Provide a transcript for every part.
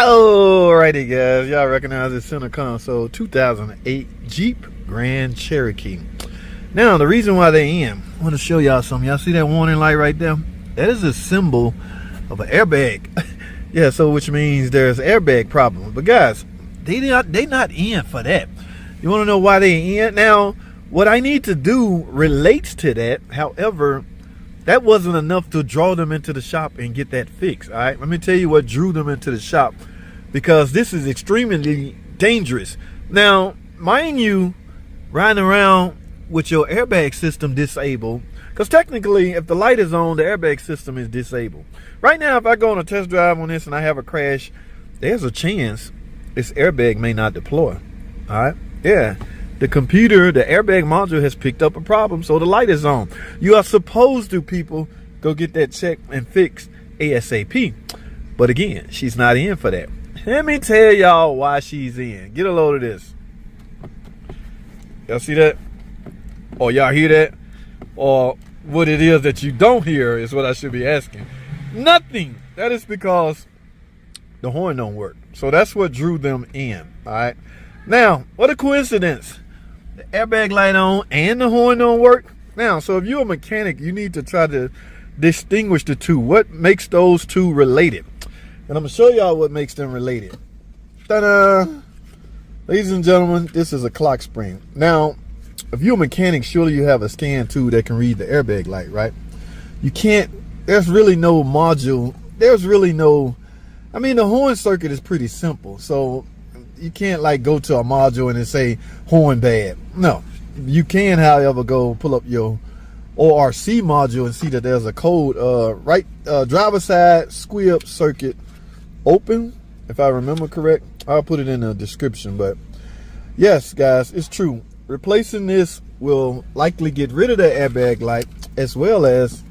Alrighty guys, y'all recognize this center console 2008 Jeep Grand Cherokee. Now the reason why they in, I want to show y'all something. Y'all see that warning light right there? That is a symbol of an airbag. Yeah, so which means there's airbag problem. But guys, they not in for that. You want to know why they in? Now what I need to do relates to that. However, that wasn't enough to draw them into the shop and get that fixed. All right, let me tell you what drew them into the shop, because this is extremely dangerous. Now, mind you, riding around with your airbag system disabled, because technically, if the light is on, the airbag system is disabled. Right now, if I go on a test drive on this and I have a crash, there's a chance this airbag may not deploy. All right, yeah. The computer, the airbag module has picked up a problem, so the light is on. You are supposed to, people, go get that checked and fixed ASAP. But again, she's not in for that. Let me tell y'all why she's in. Get a load of this. Y'all see that? Or y'all hear that? Or what it is that you don't hear is what I should be asking. Nothing. That is because the horn don't work. So that's what drew them in. All right. Now, what a coincidence. The airbag light on and the horn don't work. Now, so if you're a mechanic, you need to try to distinguish the two. What makes those two related? And I'm going to show y'all what makes them related. Ta-da! Ladies and gentlemen, this is a clock spring. Now, if you're a mechanic, surely you have a scan tool that can read the airbag light, right? You can't, there's really no module. There's really no, I mean, the horn circuit is pretty simple. So you can't like go to a module and then say horn bad. No, you can, however, go pull up your ORC module and see that there's a code, driver side squib circuit open, if I remember correct. I'll put it in the description. But yes, guys, it's true. Replacing this will likely get rid of the airbag light as well as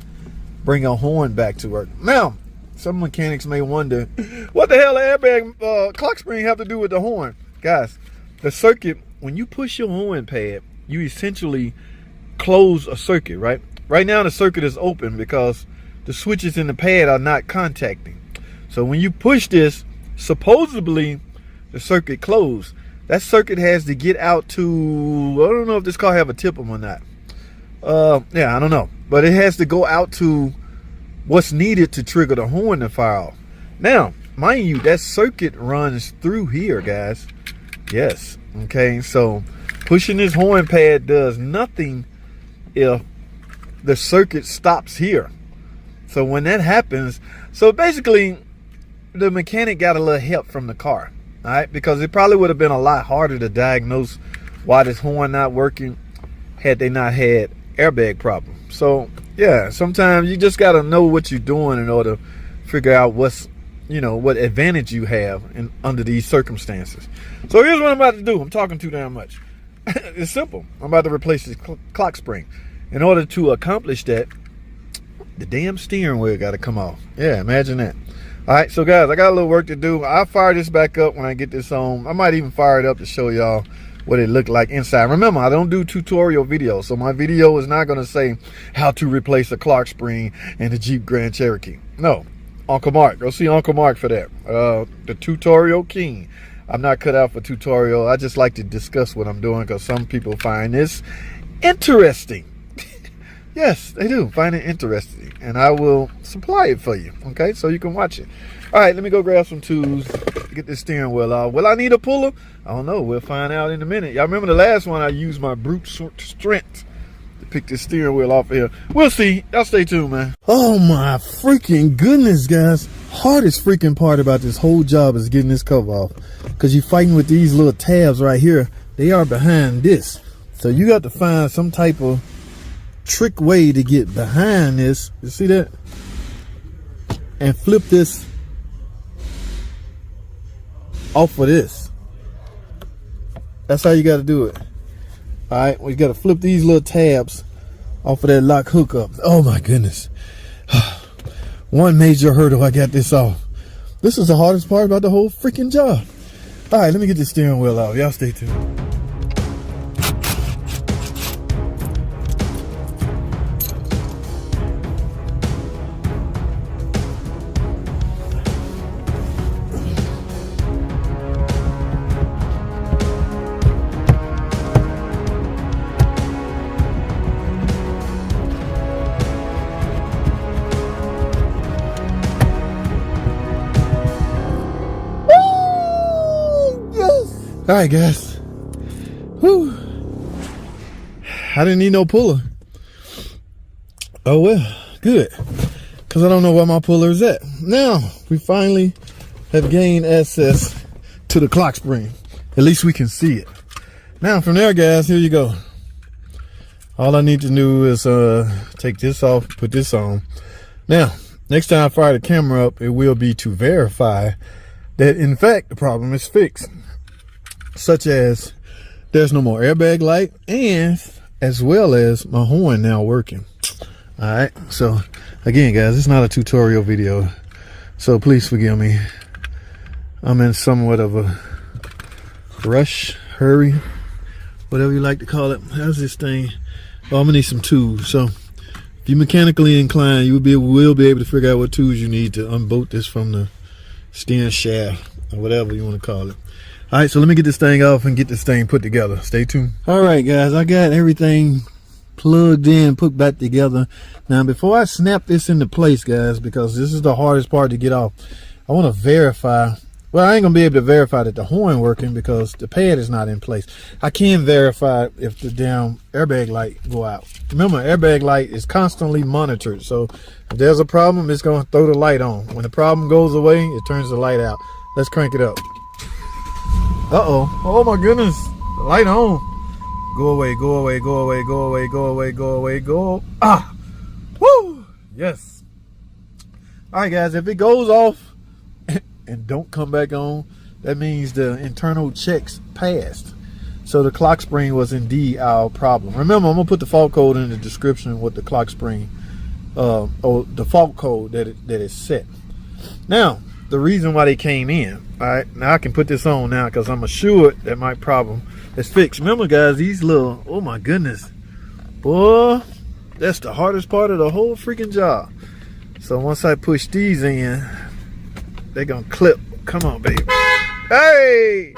bring a horn back to work. Now, some mechanics may wonder, what the hell airbag clock spring have to do with the horn? Guys, the circuit, when you push your horn pad, you essentially close a circuit, right? Right now the circuit is open because the switches in the pad are not contacting. So when you push this, supposedly the circuit closed. That circuit has to get out to, I don't know if this car have a tip or not. Yeah, I don't know. But it has to go out to what's needed to trigger the horn to fire off. Now, mind you, that circuit runs through here, guys. Yes. Okay, so pushing this horn pad does nothing if the circuit stops here. So when that happens, so basically the mechanic got a little help from the car, all right? Because it probably would have been a lot harder to diagnose why this horn not working had they not had airbag problem. So yeah, sometimes you just got to know what you're doing in order to figure out what's, you know, what advantage you have under these circumstances. So here's what I'm about to do. I'm talking too damn much. It's simple. I'm about to replace this clock spring. In order to accomplish that, the damn steering wheel got to come off. Yeah, imagine that. All right, so guys, I got a little work to do. I'll fire this back up when I get this on. I might even fire it up to show y'all what it looked like inside. Remember, I don't do tutorial videos, so my video is not going to say how to replace a clock spring in the Jeep Grand Cherokee. No, Uncle Mark. Go see Uncle Mark for that. The tutorial king. I'm not cut out for tutorial. I just like to discuss what I'm doing because some people find this interesting. Yes, they do find it interesting, and I will supply it for you, okay, so you can watch it. All right, let me go grab some tools to get this steering wheel off. Will I need a puller? I don't know. We'll find out in a minute. Y'all remember the last one I used my brute strength to pick this steering wheel off here. We'll see. Y'all stay tuned, man. Oh my freaking goodness, guys. Hardest freaking part about this whole job is getting this cover off, because you're fighting with these little tabs right here. They are behind this, so you got to find some type of trick way to get behind this. You see that? And flip this off of this. That's how you got to do it. All right, well, you got to flip these little tabs off of that lock hookup. Oh my goodness. One major hurdle, I got this off. This is the hardest part about the whole freaking job. All right, let me get the steering wheel out. Y'all stay tuned. All right, guys. Whew. I didn't need no puller. Oh well, good. Because I don't know where my puller is at. Now, we finally have gained access to the clock spring. At least we can see it. Now, from there, guys, here you go. All I need to do is take this off, put this on. Now, next time I fire the camera up, it will be to verify that, in fact, the problem is fixed. Such as there's no more airbag light, and as well as my horn now working. All right, so again, guys, it's not a tutorial video, so please forgive me. I'm in somewhat of a rush, hurry, whatever you like to call it. How's this thing? Oh, I'm gonna need some tools. So if you're mechanically inclined, you will be able to figure out what tools you need to unbolt this from the steering shaft or whatever you want to call it. All right, so let me get this thing off and get this thing put together. Stay tuned. All right, guys, I got everything plugged in, put back together. Now, before I snap this into place, guys, because this is the hardest part to get off, I want to verify. Well, I ain't gonna be able to verify that the horn working because the pad is not in place. I can verify if the damn airbag light go out. Remember, airbag light is constantly monitored, so if there's a problem, it's gonna throw the light on. When the problem goes away, it turns the light out. Let's crank it up. Oh my goodness, the light on. Go away, go away, go away, go away, go away, go away, go. Ah, woo, yes. All right, guys, if it goes off and don't come back on, that means the internal checks passed. So the clock spring was indeed our problem. Remember, I'm gonna put the fault code in the description with the clock spring, or the fault code that is set. Now, the reason why they came in. All right, now I can put this on now because I'm assured that my problem is fixed. Remember, guys, these little, oh my goodness, boy, that's the hardest part of the whole freaking job. So once I push these in, they're gonna clip. Come on, baby. Hey,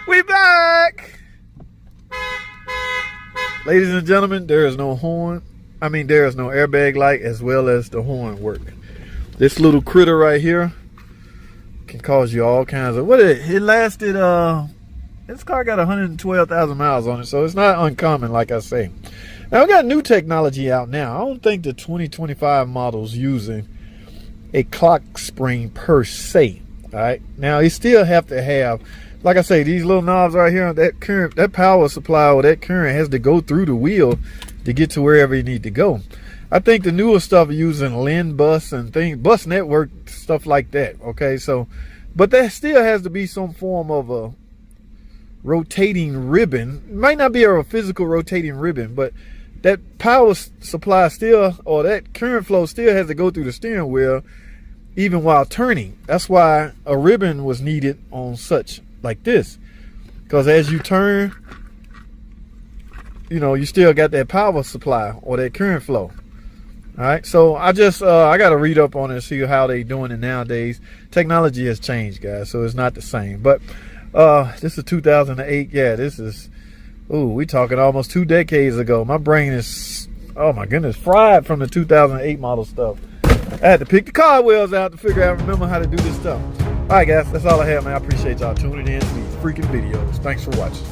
we back. Ladies and gentlemen, there is no horn. I mean, there is no airbag light as well as the horn work. This little critter right here can cause you all kinds of, it lasted, this car got 112,000 miles on it, so it's not uncommon, like I say. Now, we got new technology out now. I don't think the 2025 model's using a clock spring per se. All right, now you still have to have, like I say, these little knobs right here, that current, that power supply or that current has to go through the wheel to get to wherever you need to go. I think the newer stuff are using LIN bus and things, bus network, stuff like that. Okay, so, but there still has to be some form of a rotating ribbon. It might not be a physical rotating ribbon, but that power supply still, or that current flow still has to go through the steering wheel even while turning. That's why a ribbon was needed on such like this, because as you turn, you know, you still got that power supply or that current flow. All right, so I just I got to read up on it and see how they doing it nowadays. Technology has changed, guys, so it's not the same. But this is 2008. Yeah, this is, ooh, we talking almost 2 decades ago. My brain is, oh my goodness, fried from the 2008 model stuff. I had to pick the car wheels out to figure out, remember how to do this stuff. All right, guys, that's all I have, man. I appreciate y'all tuning in to these freaking videos. Thanks for watching.